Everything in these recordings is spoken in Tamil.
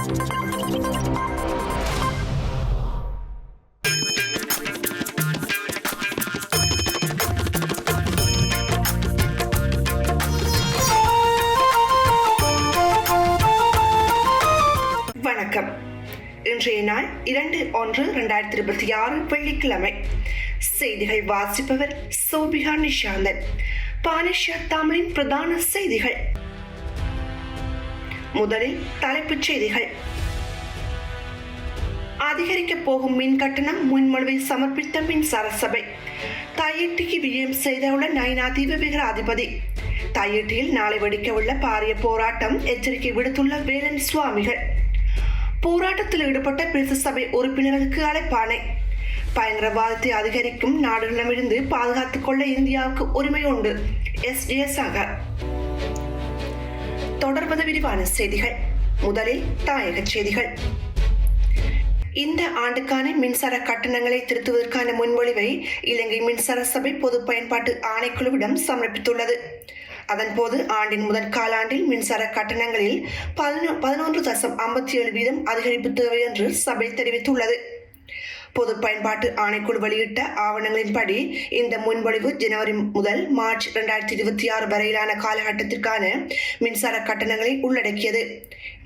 வணக்கம். இன்றைய நாள் 2/1/2026 வெள்ளிக்கிழமை. செய்திகள் வாசிப்பவர் சோபிகா நிஷாந்தன். பானிஷா தமிழின் பிரதான செய்திகள். முதலில் தலைப்புச் செய்திகள். அதிகரிக்கப் போகும் மின் கட்டணம் முன்மொழிவை சமர்ப்பித்த மின்சார சபை. தையிட்டிக்கு விஜயம் செய்துள்ள நயினாதீவு விகாராதிபதி. தையிட்டியில் நாளை வெடிக்கவுள்ள பாரிய போராட்டம் எச்சரிக்கை விடுத்துள்ள வேலன் சுவாமிகள். போராட்டத்தில் ஈடுபட்ட பிரதேச சபை உறுப்பினர்களுக்கு அழைப்பாணை. பயங்கரவாதத்தை அதிகரிக்கும் நாடுகளிடமிருந்து பாதுகாத்துக் கொள்ள இந்தியாவுக்கு உரிமை உண்டு. ஜெயசங்கர். தொடர்வது விரிவான செய்திகள். முதலில் தாயக செய்திகள். இந்த ஆண்டுக்கான மின்சார கட்டணங்களை திருத்துவதற்கான முன்மொழிவை இலங்கை மின்சார சபை பொது பயன்பாட்டு ஆணைக்குழுவிடம் சமர்ப்பித்துள்ளது. அதன்போது ஆண்டின் முதல் காலாண்டில் மின்சார கட்டணங்களில் 11.57% அதிகரிப்பு தேவை என்று சபை தெரிவித்துள்ளது. பொது பயன்பாட்டு ஆணைக்குழு வெளியிட்ட ஆவணங்களின்படி இந்த முன்மொழிவு ஜனவரி முதல் மார்ச் 2026 வரையிலான காலகட்டத்திற்கான மின்சார கட்டணங்களை உள்ளடக்கியது.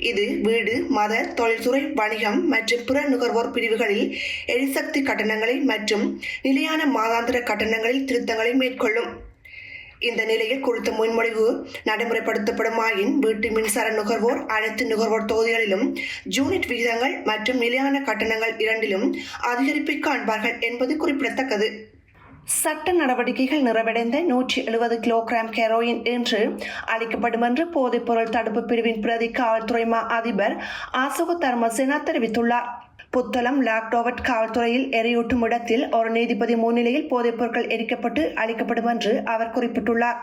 இது வீடு, மத, தொழில்துறை, வணிகம் மற்றும் பிற நுகர்வோர் பிரிவுகளில் எரிசக்தி கட்டணங்களை மற்றும் நிலையான மாதாந்திர கட்டணங்களில் திருத்தங்களை மேற்கொள்ளும். இந்த நிலையில் குறித்த முன்மொழிவு நடைமுறைப்படுத்தப்படுமாயின் வீட்டு மின்சார நுகர்வோர் அனைத்து நுகர்வோர் தொகுதிகளிலும் யூனிட் விகிதங்கள் மற்றும் நிலையான கட்டணங்கள் இரண்டிலும் அதிகரிப்பை காண்பார்கள் என்பது குறிப்பிடத்தக்கது. சட்ட நடவடிக்கைகள் நிறைவடைந்த 170 கிலோகிராம் ஹெரோயின் இன்று அளிக்கப்படும் என்று போதைப்பொருள் தடுப்பு பிரிவின் பிரதி காவல்துறை மா அதிபர் அசோக தர்மசேனா தெரிவித்துள்ளார். புத்தளம் லாக்டோவட் காவல்துறையில் எரியூட்டும் இடத்தில் ஒரு நீதிபதி முன்னிலையில் போதைப் பொருட்கள் எரிக்கப்பட்டு அளிக்கப்படும் என்று அவர் குறிப்பிட்டுள்ளார்.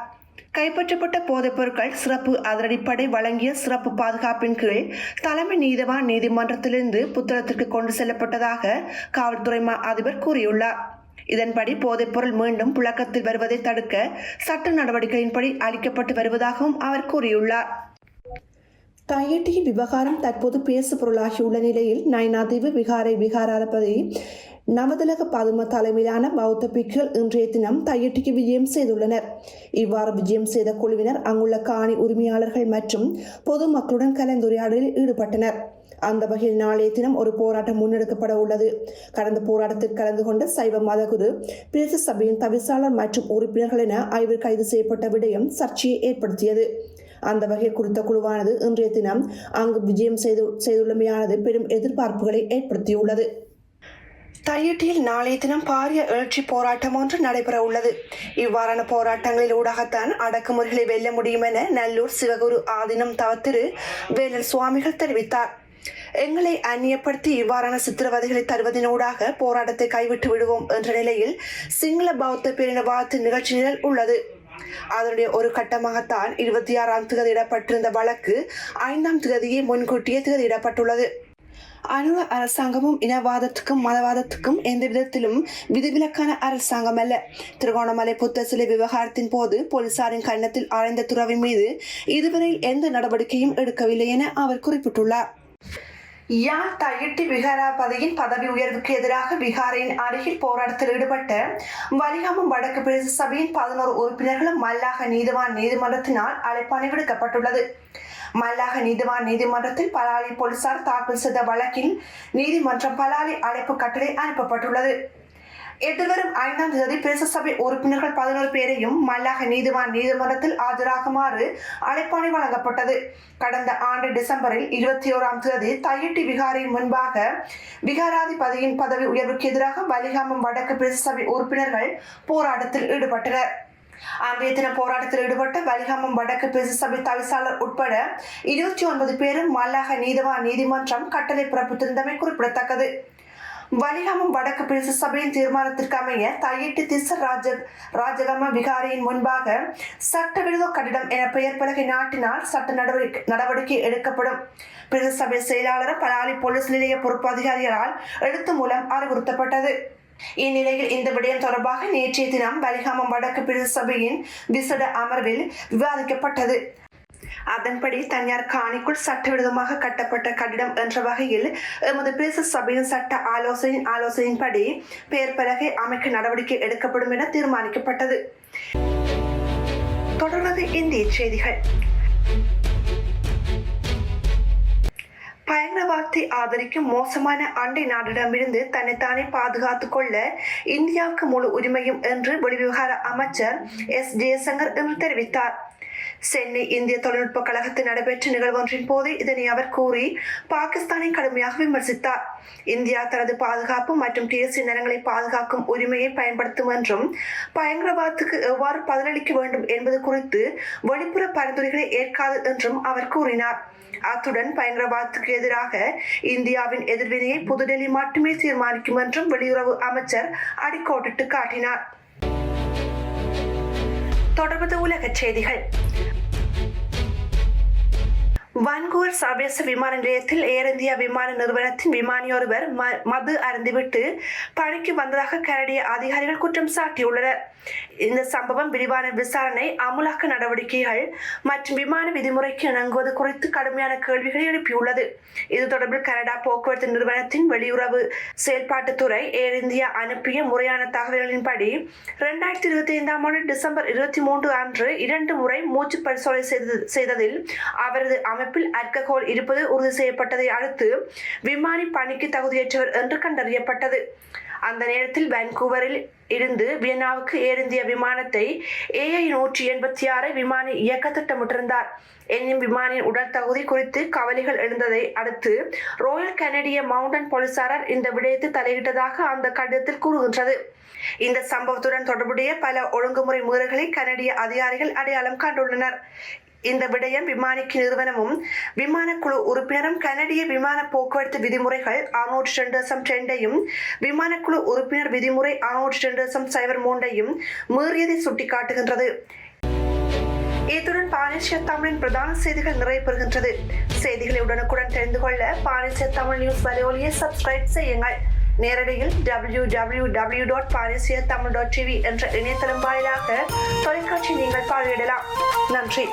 கைப்பற்றப்பட்ட போதைப் பொருட்கள் சிறப்பு அதிரடிப்படை வழங்கிய சிறப்பு பாதுகாப்பின் கீழ் தலைமை நீதிவான் நீதிமன்றத்திலிருந்து புத்தளத்திற்கு கொண்டு செல்லப்பட்டதாக காவல்துறை மா அதிபர் கூறியுள்ளார். இதன்படி போதைப்பொருள் மீண்டும் புழக்கத்தில் வருவதை தடுக்க சட்ட நடவடிக்கையின்படி அளிக்கப்பட்டு வருவதாகவும் அவர் கூறியுள்ளார். தையிட்டியின் விவகாரம் தற்போது பேசு பொருளாகியுள்ள நிலையில் நயினாதீவு விகாராதிபதி நவதலக பதும தலைமையிலான பௌத்த பிக்குகள் இன்றைய தினம் தையிட்டிக்கு விஜயம் செய்துள்ளனர். இவ்வாறு விஜயம் செய்த குழுவினர் அங்குள்ள காணி உரிமையாளர்கள் மற்றும் பொதுமக்களுடன் கலந்துரையாடலில் ஈடுபட்டனர். அந்த வகையில் நாளைய தினம் ஒரு போராட்டம் முன்னெடுக்கப்பட உள்ளது. கடந்த போராட்டத்தில் கலந்து கொண்ட சைவ மதகுரு, பிரதேச சபையின் தவிசாளர் மற்றும் உறுப்பினர்கள் என 5 கைது செய்யப்பட்ட விடயம் சர்ச்சையை ஏற்படுத்தியது. அந்த வகையில் குறித்த குழுவானது இன்றைய தினம் அங்கு விஜயம் செய்துள்ளமையானது பெரும் எதிர்பார்ப்புகளை ஏற்படுத்தியுள்ளது. தையிட்டியில் நாளைய தினம் பாரிய எழுச்சி போராட்டம் ஒன்று நடைபெற உள்ளது. இவ்வாறான போராட்டங்களில் ஊடாகத்தான் அடக்குமுறைகளை வெல்ல முடியும் என நல்லூர் சிவகுரு ஆதீனம் தவத்திரு வேலன் சுவாமிகள் தெரிவித்தார். எங்களை அந்நியப்படுத்தி இவ்வாறான சித்திரவதைகளை தருவதனூடாக போராட்டத்தை கைவிட்டு விடுவோம் என்ற நிலையில் சிங்கள பௌத்த பேரினவாத நிகழ்ச்சி நிரல் உள்ளது. அதனுடைய ஒரு கட்டமாகத்தான் 26ஆம் திகதியிடப்பட்டிருந்த வழக்கு 5ஆம் திகதியை முன்கூட்டியே திகதியிடப்பட்டுள்ளது. அனுர அரசாங்கமும் இனவாதத்துக்கும் மதவாதத்துக்கும் எந்த விதத்திலும் விதிவிலக்கான அரசாங்கம் அல்ல. திருகோணமலை புத்த சிலை விவகாரத்தின் போது போலீசாரின் கன்னத்தில் ஆழ்ந்த துறவி மீது இதுவரையில் எந்த நடவடிக்கையும் எடுக்கவில்லை என அவர் குறிப்பிட்டுள்ளார். யாழ் தையிட்டி விகாராதிபதியின் பதவி உயர்வுக்கு எதிராக விகாரையின் அருகில் போராட்டத்தில் ஈடுபட்ட வலிகாமம் வடக்கு பிரதேச சபையின் 11 உறுப்பினர்களும் மல்லாக நீதிவான் நீதிமன்றத்தினால் அழைப்பாணை விடுக்கப்பட்டுள்ளது. மல்லாக நீதிவான் நீதிமன்றத்தில் பலாலி போலீசார் தாக்கல் செய்த வழக்கில் நீதிமன்றம் பலாலி அழைப்பு கட்டளை அனுப்பப்பட்டுள்ளது. எதிர்வரும் 5ஆம் தேதி பிரதேச சபை உறுப்பினர்கள் 11 பேரையும் மல்லாக நீதிவான் நீதிமன்றத்தில் ஆஜராகுமாறு அழைப்பாணை வழங்கப்பட்டது. கடந்த ஆண்டு டிசம்பரில் 21ஆம் தேதி தையிட்டி விகாரின் முன்பாக விகாராதிபதியின் பதவி உயர்வுக்கு எதிராக வலிகாமம் வடக்கு பிரதேச சபை உறுப்பினர்கள் போராட்டத்தில் ஈடுபட்டனர். அன்றைய தினம் போராட்டத்தில் ஈடுபட்ட வலிகாமம் வடக்கு பிரதேச சபை தவிசாளர் உட்பட 29 பேரும் மல்லாக நீதிவான் நீதிமன்றம் கட்டளை பிறப்பித்திருந்தமை குறிப்பிடத்தக்கது. வலிகாமம் வடக்கு பிரதேச சபையின் தீர்மானத்திற்கு அமைய தையிட்டி திஸ்ஸ ராஜகம விகாரியின் முன்பாக சட்டவிரோத கட்டிடம் என பெயர் பலகை நாட்டினால் சட்ட நடவடிக்கை எடுக்கப்படும். பிரதேச சபை செயலாளர் பலாலி போலீஸ் நிலைய பொறுப்பு அதிகாரிகளால் எழுத்து மூலம் அறிவுறுத்தப்பட்டது. இந்நிலையில் இந்த விடயம் தொடர்பாக நேற்றைய தினம் வலிகாமம் வடக்கு பிரதேச சபையின் விசேட அமர்வில் விவாதிக்கப்பட்டது. அதன்படி தனியார் காணிக்குள் சட்டவிரோதமாக கட்டப்பட்ட கட்டிடம் என்ற வகையில் எமது பிரதேச சபையின் சட்ட ஆலோசனையின்படி பெயர் பலகை அமைக்க நடவடிக்கை எடுக்கப்படும் என தீர்மானிக்கப்பட்டது. தொடர்வது இந்திய செய்திகள். பயங்கரவாதத்தை ஆதரிக்கும் மோசமான அண்டை நாட்டிடமிருந்து தன்னைத்தானே பாதுகாத்துக் கொள்ள இந்தியாவுக்கு முழு உரிமையும் என்று வெளிவிவகார அமைச்சர் எஸ். ஜெயசங்கர் என்று தெரிவித்தார். சென்னை இந்திய தொழில்நுட்ப கழகத்தில் நடைபெற்ற நிகழ்வொன்றின் போது இதனை அவர் கூறி பாகிஸ்தானை கடுமையாக விமர்சித்தார். இந்தியா தனது பாதுகாப்பு மற்றும் தேசிய நலன்களை பாதுகாக்கும் உரிமையை பயன்படுத்தும் என்றும் பயங்கரவாதத்துக்கு எவ்வாறு பதிலளிக்க வேண்டும் என்பது குறித்து வெளிப்புற பரிந்துரைகளை ஏற்காது என்றும் அவர் கூறினார். அத்துடன் பயங்கரவாதத்துக்கு எதிராக இந்தியாவின் எதிர்வினையை புதுடெல்லி மட்டுமே தீர்மானிக்கும் என்றும் வெளியுறவு அமைச்சர் அடிக்கோடிட்டு காட்டினார். தொடர்வது உலகச் செய்திகள். வான்கூவர் சர்வதேச விமான நிலையத்தில் ஏர் இந்தியா விமான நிறுவனத்தின் விமானியொருவர் மது அருந்திவிட்டு பணிக்கு வந்ததாக கனடிய அதிகாரிகள் குற்றம் சாட்டியுள்ளனர். இந்த சம்பவம் விரிவான விசாரணை, அமலாக்க நடவடிக்கைகள் மற்றும் விமான விதிமுறைக்கு இணங்குவது குறித்து கடுமையான கேள்விகளை எழுப்பியுள்ளது. இது தொடர்பில் கனடா போக்குவரத்து நிறுவனத்தின் வெளியுறவு செயல்பாட்டுத்துறை ஏர் இந்தியா அனுப்பிய முறையான தகவல்களின்படி 2025 ஆண்டு டிசம்பர் 23 அன்று 2 முறை மூச்சு பரிசோதனை செய்ததில் அவரது அமைப்பில் ஆல்கஹால் இருப்பது உறுதி செய்யப்பட்டதை அடுத்து விமானி பணிக்கு தகுதியற்றவர் என்று கண்டறியப்பட்டது. அந்த நேரத்தில் வான்கூவரில் இருந்து வியன்னாவுக்கு ஏர் இந்தியா விமானத்தை AI-186 விமானி இயக்க திட்டமிட்டிருந்தார். எனினும் விமானியின் உடல் தகுதி குறித்து கவலைகள் எழுந்ததை அடுத்து ராயல் கனடிய மவுண்டன் போலீசார் இந்த விடயத்தை தலையிட்டதாக அந்த கடிதத்தில் கூறுகின்றது. இந்த சம்பவத்துடன் தொடர்புடைய பல ஒழுங்குமுறை மீறல்களை கனடிய அதிகாரிகள் அடையாளம் கண்டுள்ளனர். இந்த விடயம் விமானிக்கு நிறுவனமும் விமானக்குழு உறுப்பினரும் கனடிய விமான போக்குவரத்து விதிமுறைகள் 602.2 விமானக்குழு உறுப்பினர் விதிமுறை 602.03 மீறியதை சுட்டிக்காட்டுகின்றது. இத்துடன் பானிசிய தமிழின் பிரதான செய்திகள் நிறைவு பெறுகின்றது. செய்திகளை உடனுக்குடன் தெரிந்து கொள்ள பானிசிய தமிழ் நியூஸ் வலையொலியை சப்ஸ்கிரைப் செய்யுங்கள். நேரடியில் www.panisiatamil.tv என்ற இணையதளம் வாயிலாக தொலைக்காட்சி நீங்கள் பார்வையிடலாம். நன்றி.